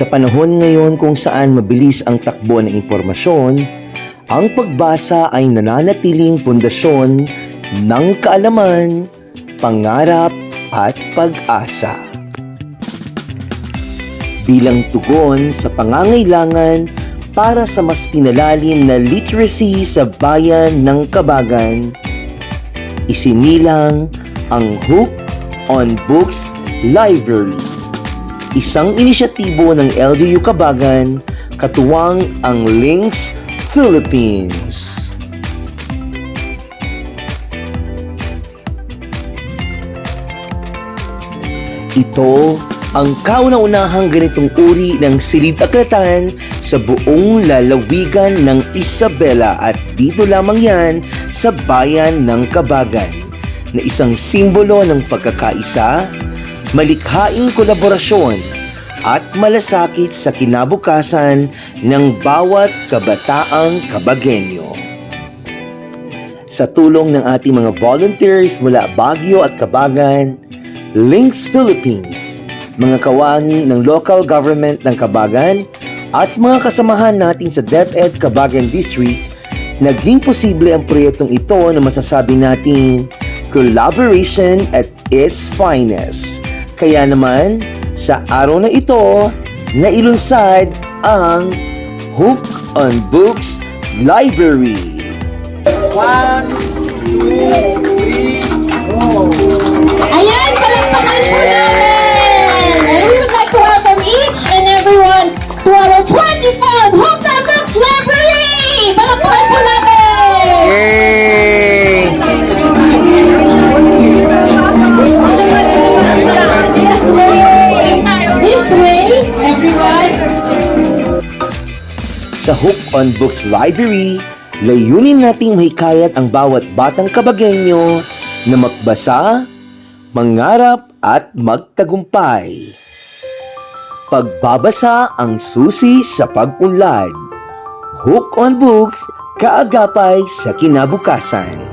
Sa panahon ngayon kung saan mabilis ang takbo ng impormasyon, ang pagbasa ay nananatiling pundasyon ng kaalaman, pangarap at pag-asa. Bilang tugon sa pangangailangan para sa mas pinalalim na literacy sa bayan ng Kabagan, isinilang ang Hook on Books Library, isang inisyatibo ng LGU Kabagan, katuwang ang Links Philippines. Ito ang kauna-unahang ganitong uri ng silid-aklatan sa buong lalawigan ng Isabela at dito lamang yan sa bayan ng Kabagan, na isang simbolo ng pagkakaisa, malikhaing kolaborasyon at malasakit sa kinabukasan ng bawat kabataang Kabagenyo. Sa tulong ng ating mga volunteers mula Baguio at Kabagan, Links Philippines, mga kawani ng local government ng Kabagan at mga kasamahan natin sa DepEd Kabagan District, naging posible ang proyektong ito na masasabi nating collaboration at its finest. Kaya naman, sa araw na ito, nailunsad ang Hook on Books Library. 1, 2, 3, go! Ayan, palakpakan po namin! And we would like to welcome each and everyone to our 25 Hook on Books Library! Palakpakan po namin! Yay! This way, everyone. Sa Hook on Books Library, layunin nating mahikayat ang bawat batang Kabagenyo na magbasa, mangarap at magtagumpay. Pagbabasa ang susi sa pag-unlad. Hook on Books, kaagapay sa kinabukasan.